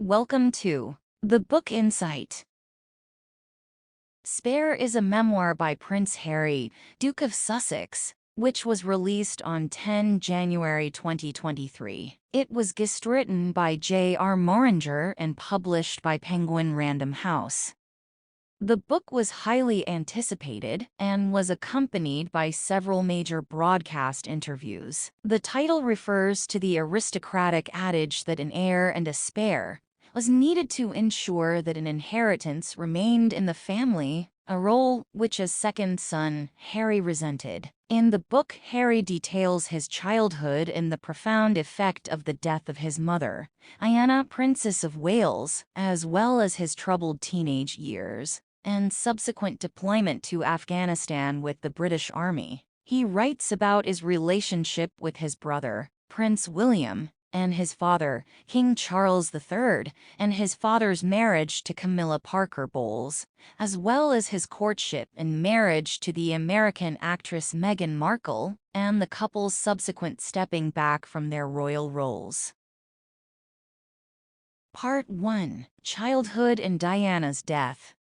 Welcome to The Book Insight. Spare is a memoir by Prince Harry, Duke of Sussex, which was released on 10 January 2023. It was ghostwritten by J.R. Moehringer and published by Penguin Random House. The book was highly anticipated and was accompanied by several major broadcast interviews. The title refers to the aristocratic adage that an heir and a spare was needed to ensure that an inheritance remained in the family, a role which as second son, Harry resented. In the book, Harry details his childhood and the profound effect of the death of his mother, Diana, Princess of Wales, as well as his troubled teenage years and subsequent deployment to Afghanistan with the British Army. He writes about his relationship with his brother, Prince William, and his father, King Charles III, and his father's marriage to Camilla Parker Bowles, as well as his courtship and marriage to the American actress Meghan Markle, and the couple's subsequent stepping back from their royal roles. Part 1. Childhood and Diana's Death.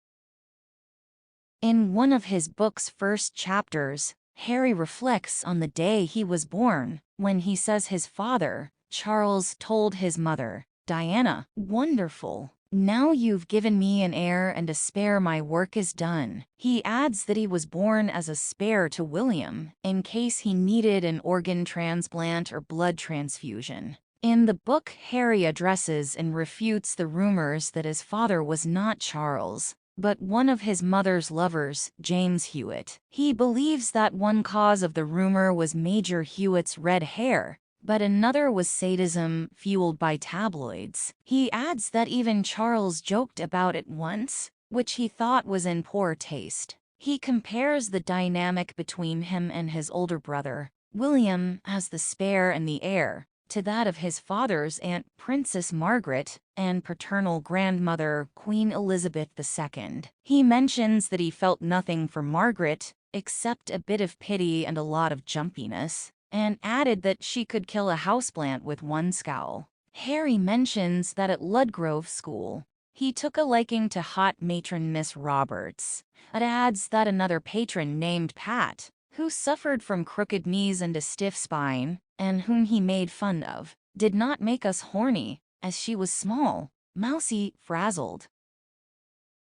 In one of his book's first chapters, Harry reflects on the day he was born, when he says his father, Charles, told his mother, Diana, "Wonderful. Now you've given me an heir and a spare, my work is done." He adds that he was born as a spare to William, in case he needed an organ transplant or blood transfusion. In the book, Harry addresses and refutes the rumors that his father was not Charles, but one of his mother's lovers, James Hewitt. He believes that one cause of the rumor was Major Hewitt's red hair, but another was sadism fueled by tabloids. He adds that even Charles joked about it once, which he thought was in poor taste. He compares the dynamic between him and his older brother, William, as the spare and the heir, to that of his father's aunt, Princess Margaret, and paternal grandmother, Queen Elizabeth II. He mentions that he felt nothing for Margaret, except a bit of pity and a lot of jumpiness, and added that she could kill a houseplant with one scowl. Harry mentions that at Ludgrove School, he took a liking to hot matron Miss Roberts. It adds that another patron named Pat, who suffered from crooked knees and a stiff spine, and whom he made fun of, did not make us horny, as she was small, mousy, frazzled.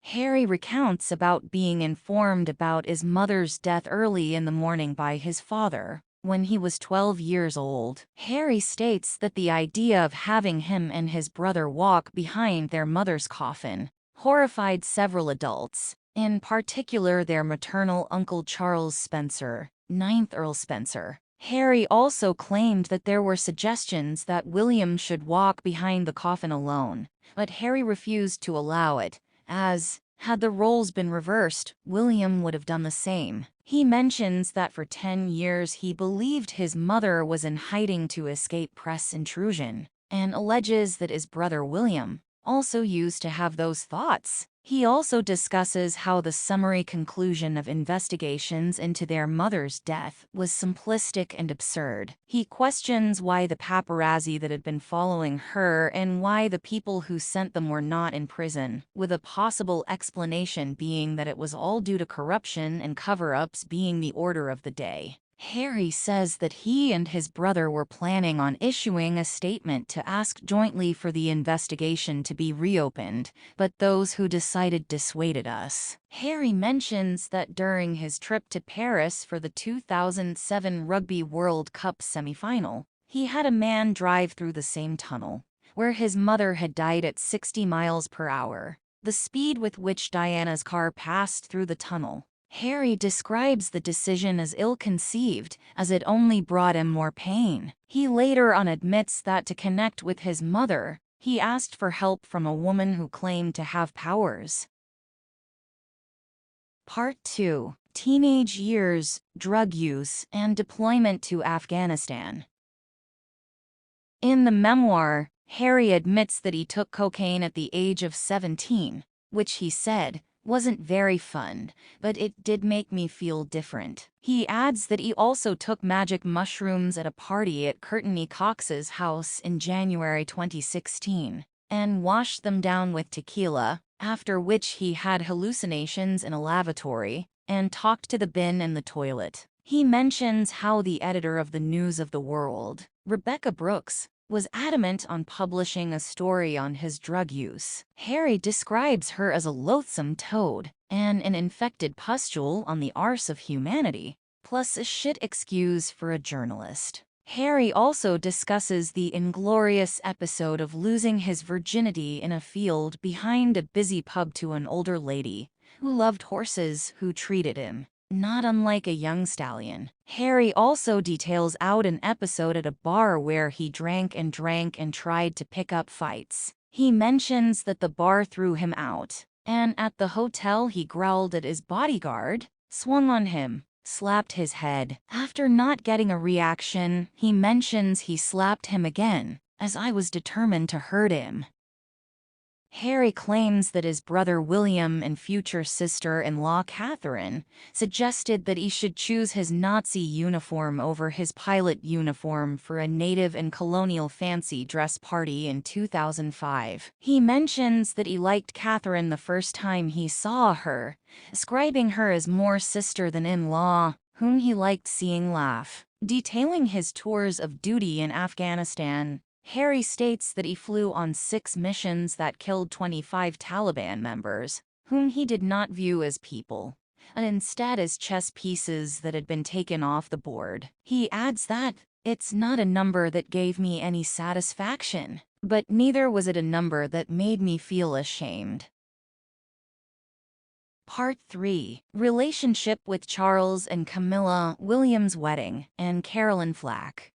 Harry recounts about being informed about his mother's death early in the morning by his father, when he was 12 years old. Harry states that the idea of having him and his brother walk behind their mother's coffin horrified several adults, in particular their maternal uncle Charles Spencer, 9th Earl Spencer. Harry also claimed that there were suggestions that William should walk behind the coffin alone, but Harry refused to allow it, as, had the roles been reversed, William would have done the same. He mentions that for 10 years he believed his mother was in hiding to escape press intrusion, and alleges that his brother William also used to have those thoughts. He also discusses how the summary conclusion of investigations into their mother's death was simplistic and absurd. He questions why the paparazzi that had been following her and why the people who sent them were not in prison, with a possible explanation being that it was all due to corruption and cover-ups being the order of the day. Harry says that he and his brother were planning on issuing a statement to ask jointly for the investigation to be reopened, but those who decided dissuaded us. Harry mentions that during his trip to Paris for the 2007 Rugby World Cup semi-final, he had a man drive through the same tunnel, where his mother had died at 60 miles per hour, the speed with which Diana's car passed through the tunnel. Harry describes the decision as ill-conceived, as it only brought him more pain. He later on admits that to connect with his mother, he asked for help from a woman who claimed to have powers. Part 2. Teenage years, drug use, and deployment to Afghanistan. In the memoir, Harry admits that he took cocaine at the age of 17, which he said wasn't very fun, but it did make me feel different. He adds that he also took magic mushrooms at a party at Courtney Cox's house in January 2016, and washed them down with tequila, after which he had hallucinations in a lavatory and talked to the bin in the toilet. He mentions how the editor of the News of the World, Rebecca Brooks, was adamant on publishing a story on his drug use. Harry describes her as a loathsome toad and an infected pustule on the arse of humanity, plus a shit excuse for a journalist. Harry also discusses the inglorious episode of losing his virginity in a field behind a busy pub to an older lady who loved horses who treated him not unlike a young stallion. Harry also details out an episode at a bar where he drank and tried to pick up fights. He mentions that the bar threw him out, and at the hotel he growled at his bodyguard, swung on him, slapped his head. After not getting a reaction, he mentions he slapped him again, as I was determined to hurt him. Harry claims that his brother William and future sister-in-law Catherine suggested that he should choose his Nazi uniform over his pilot uniform for a native and colonial fancy dress party in 2005. He mentions that he liked Catherine the first time he saw her, describing her as more sister than in-law, whom he liked seeing laugh. Detailing his tours of duty in Afghanistan, Harry states that he flew on 6 missions that killed 25 Taliban members, whom he did not view as people, and instead as chess pieces that had been taken off the board. He adds that, "It's not a number that gave me any satisfaction, but neither was it a number that made me feel ashamed." Part 3. Relationship with Charles and Camilla, William's wedding, and Caroline Flack.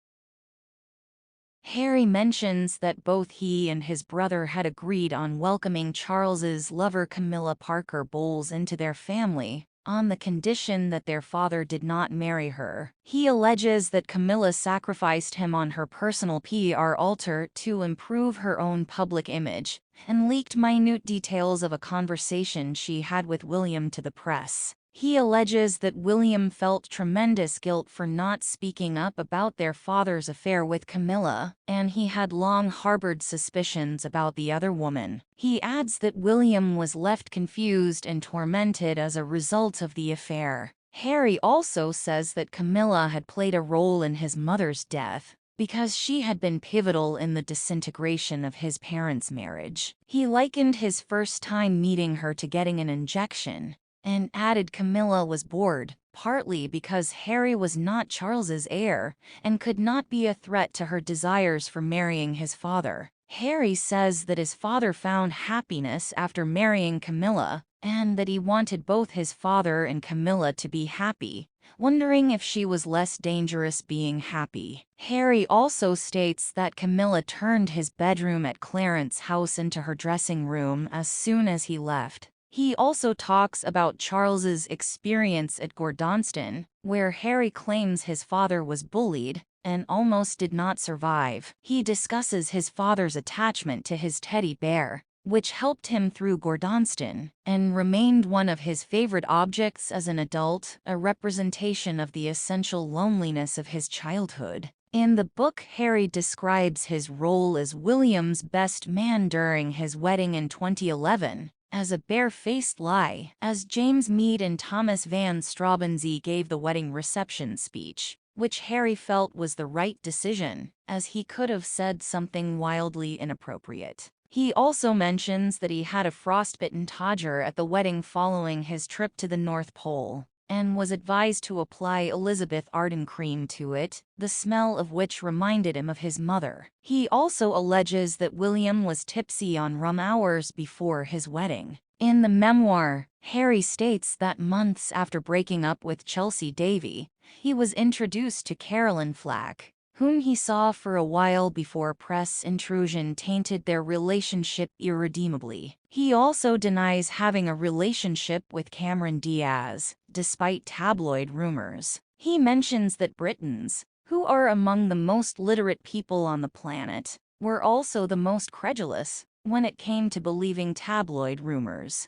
Harry mentions that both he and his brother had agreed on welcoming Charles's lover Camilla Parker Bowles into their family, on the condition that their father did not marry her. He alleges that Camilla sacrificed him on her personal PR altar to improve her own public image, and leaked minute details of a conversation she had with William to the press. He alleges that William felt tremendous guilt for not speaking up about their father's affair with Camilla, and he had long harbored suspicions about the other woman. He adds that William was left confused and tormented as a result of the affair. Harry also says that Camilla had played a role in his mother's death, because she had been pivotal in the disintegration of his parents' marriage. He likened his first time meeting her to getting an injection, and added Camilla was bored, partly because Harry was not Charles's heir and could not be a threat to her desires for marrying his father. Harry says that his father found happiness after marrying Camilla, and that he wanted both his father and Camilla to be happy, wondering if she was less dangerous being happy. Harry also states that Camilla turned his bedroom at Clarence's house into her dressing room as soon as he left. He also talks about Charles's experience at Gordonston, where Harry claims his father was bullied and almost did not survive. He discusses his father's attachment to his teddy bear, which helped him through Gordonston and remained one of his favorite objects as an adult, a representation of the essential loneliness of his childhood. In the book, Harry describes his role as William's best man during his wedding in 2011. As a bare-faced lie, as James Mead and Thomas Van Straubenzee gave the wedding reception speech, which Harry felt was the right decision, as he could have said something wildly inappropriate. He also mentions that he had a frostbitten todger at the wedding following his trip to the North Pole, and was advised to apply Elizabeth Arden cream to it, the smell of which reminded him of his mother. He also alleges that William was tipsy on rum hours before his wedding. In the memoir, Harry states that months after breaking up with Chelsea Davy, he was introduced to Caroline Flack, whom he saw for a while before press intrusion tainted their relationship irredeemably. He also denies having a relationship with Cameron Diaz, despite tabloid rumors. He mentions that Britons, who are among the most literate people on the planet, were also the most credulous when it came to believing tabloid rumors.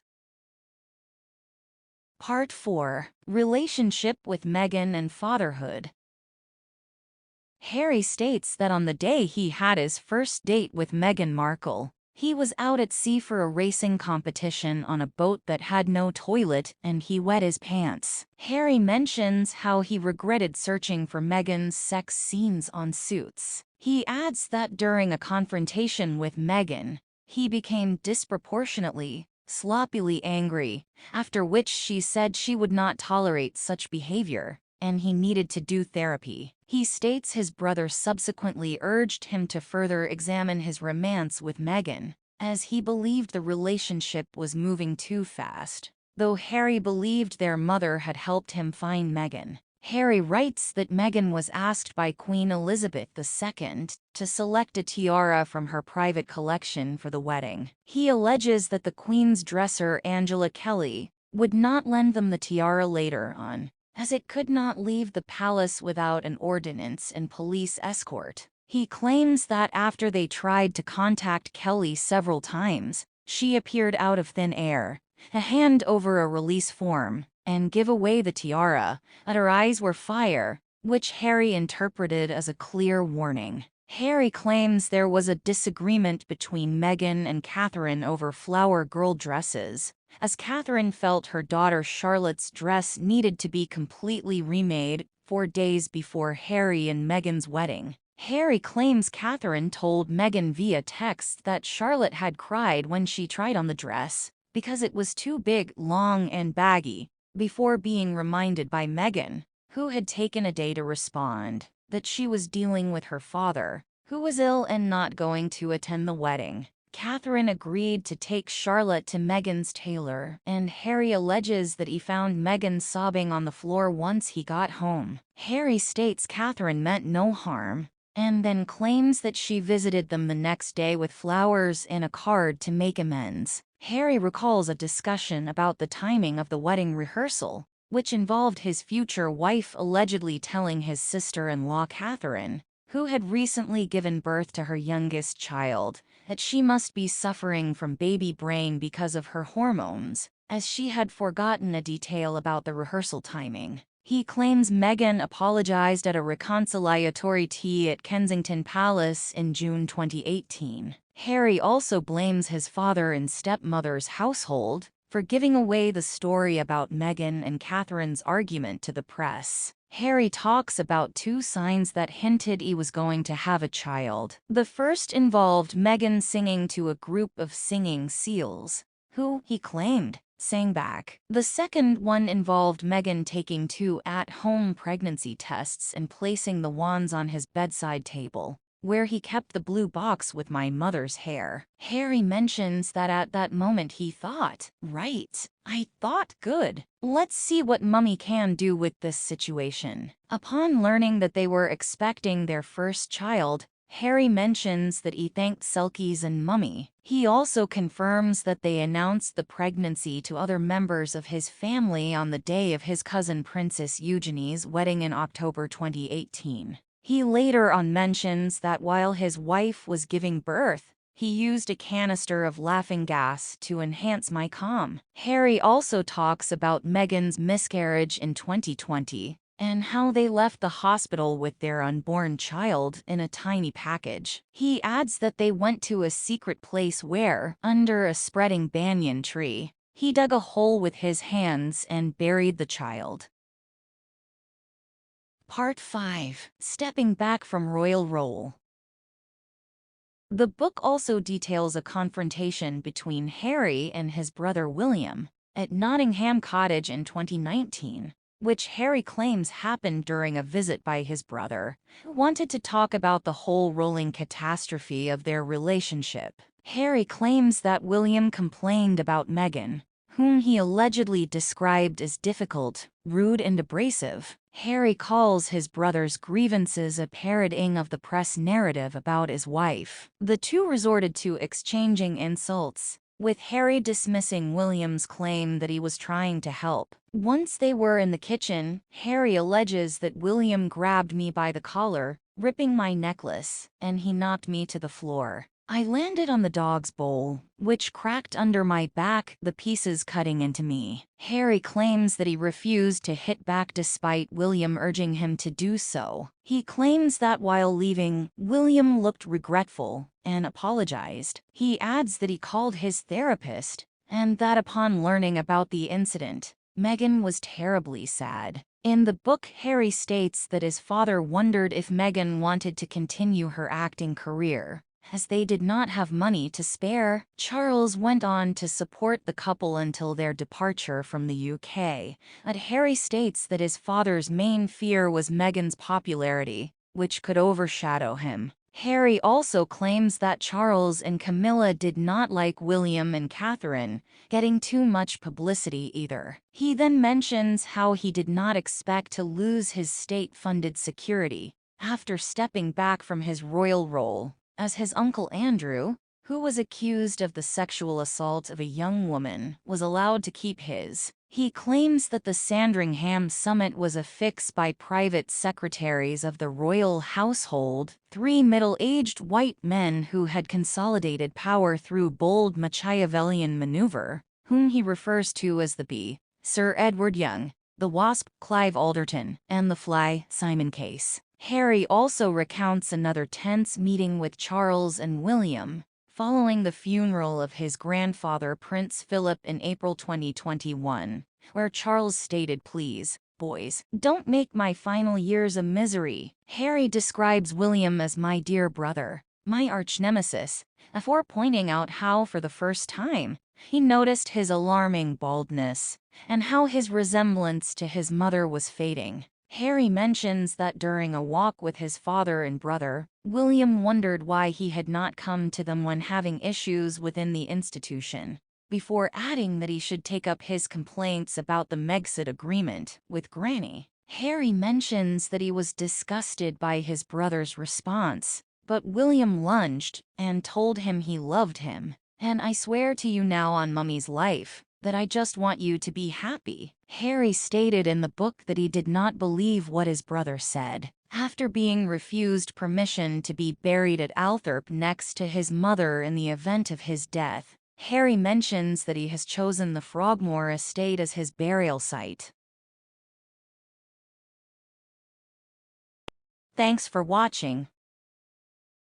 Part 4. Relationship with Meghan and Fatherhood. Harry states that on the day he had his first date with Meghan Markle, He was out at sea for a racing competition on a boat that had no toilet and he wet his pants. Harry mentions how he regretted searching for Meghan's sex scenes on Suits. He adds that during a confrontation with Meghan, he became disproportionately, sloppily angry, after which she said she would not tolerate such behavior, and he needed to do therapy. He states his brother subsequently urged him to further examine his romance with Meghan, as he believed the relationship was moving too fast. Though Harry believed their mother had helped him find Meghan. Harry writes that Meghan was asked by Queen Elizabeth II to select a tiara from her private collection for the wedding. He alleges that the Queen's dresser, Angela Kelly, would not lend them the tiara later on, as it could not leave the palace without an ordinance and police escort. He claims that after they tried to contact Kelly several times, she appeared out of thin air, a hand over a release form, and give away the tiara, and her eyes were fire, which Harry interpreted as a clear warning. Harry claims there was a disagreement between Meghan and Catherine over flower girl dresses, as Catherine felt her daughter Charlotte's dress needed to be completely remade 4 days before Harry and Meghan's wedding. Harry claims Catherine told Meghan via text that Charlotte had cried when she tried on the dress, because it was too big, long, and baggy, before being reminded by Meghan, who had taken a day to respond, that she was dealing with her father, who was ill and not going to attend the wedding. Catherine agreed to take Charlotte to Meghan's tailor, and Harry alleges that he found Meghan sobbing on the floor once he got home. Harry states Catherine meant no harm, and then claims that she visited them the next day with flowers and a card to make amends. Harry recalls a discussion about the timing of the wedding rehearsal, which involved his future wife allegedly telling his sister-in-law Catherine, who had recently given birth to her youngest child, that she must be suffering from baby brain because of her hormones, as she had forgotten a detail about the rehearsal timing. He claims Meghan apologized at a reconciliatory tea at Kensington Palace in June 2018. Harry also blames his father and stepmother's household for giving away the story about Meghan and Catherine's argument to the press. Harry talks about 2 signs that hinted he was going to have a child. The first involved Meghan singing to a group of singing seals, who, he claimed, sang back. The second one involved Meghan taking 2 at-home pregnancy tests and placing the wands on his bedside table, where he kept the blue box with my mother's hair. Harry mentions that at that moment he thought, right, I thought good. Let's see what Mummy can do with this situation. Upon learning that they were expecting their first child, Harry mentions that he thanked Selkies and Mummy. He also confirms that they announced the pregnancy to other members of his family on the day of his cousin Princess Eugenie's wedding in October 2018. He later on mentions that while his wife was giving birth, he used a canister of laughing gas to enhance my calm. Harry also talks about Meghan's miscarriage in 2020 and how they left the hospital with their unborn child in a tiny package. He adds that they went to a secret place where, under a spreading banyan tree, he dug a hole with his hands and buried the child. Part 5. Stepping back from royal role. The book also details a confrontation between Harry and his brother William at Nottingham Cottage in 2019, which Harry claims happened during a visit by his brother, who wanted to talk about the whole rolling catastrophe of their relationship. Harry claims that William complained about Meghan, whom he allegedly described as difficult, rude, and abrasive. Harry calls his brother's grievances a parodying of the press narrative about his wife. The two resorted to exchanging insults, with Harry dismissing William's claim that he was trying to help. Once they were in the kitchen, Harry alleges that William grabbed me by the collar, ripping my necklace, and he knocked me to the floor. I landed on the dog's bowl, which cracked under my back, the pieces cutting into me. Harry claims that he refused to hit back despite William urging him to do so. He claims that while leaving, William looked regretful and apologized. He adds that he called his therapist and that upon learning about the incident, Meghan was terribly sad. In the book, Harry states that his father wondered if Meghan wanted to continue her acting career, as they did not have money to spare. Charles went on to support the couple until their departure from the UK, but Harry states that his father's main fear was Meghan's popularity, which could overshadow him. Harry also claims that Charles and Camilla did not like William and Catherine getting too much publicity either. He then mentions how he did not expect to lose his state-funded security after stepping back from his royal role, as his uncle Andrew, who was accused of the sexual assault of a young woman, was allowed to keep his. He claims that the Sandringham summit was a fix by private secretaries of the royal household, three middle-aged white men who had consolidated power through bold Machiavellian maneuver, whom he refers to as the Bee, Sir Edward Young, the Wasp, Clive Alderton, and the Fly, Simon Case. Harry also recounts another tense meeting with Charles and William, following the funeral of his grandfather Prince Philip in April 2021, where Charles stated, "Please, boys, don't make my final years a misery." Harry describes William as "my dear brother, my arch-nemesis," before pointing out how, for the first time, he noticed his alarming baldness, and how his resemblance to his mother was fading. Harry mentions that during a walk with his father and brother, William wondered why he had not come to them when having issues within the institution, before adding that he should take up his complaints about the Megxit agreement with Granny. Harry mentions that he was disgusted by his brother's response, but William lunged and told him he loved him. "And I swear to you now on Mummy's life that I just want you to be happy." Harry stated in the book that he did not believe what his brother said. After being refused permission to be buried at Althorpe next to his mother in the event of his death, Harry mentions that he has chosen the Frogmore estate as his burial site. Thanks for watching.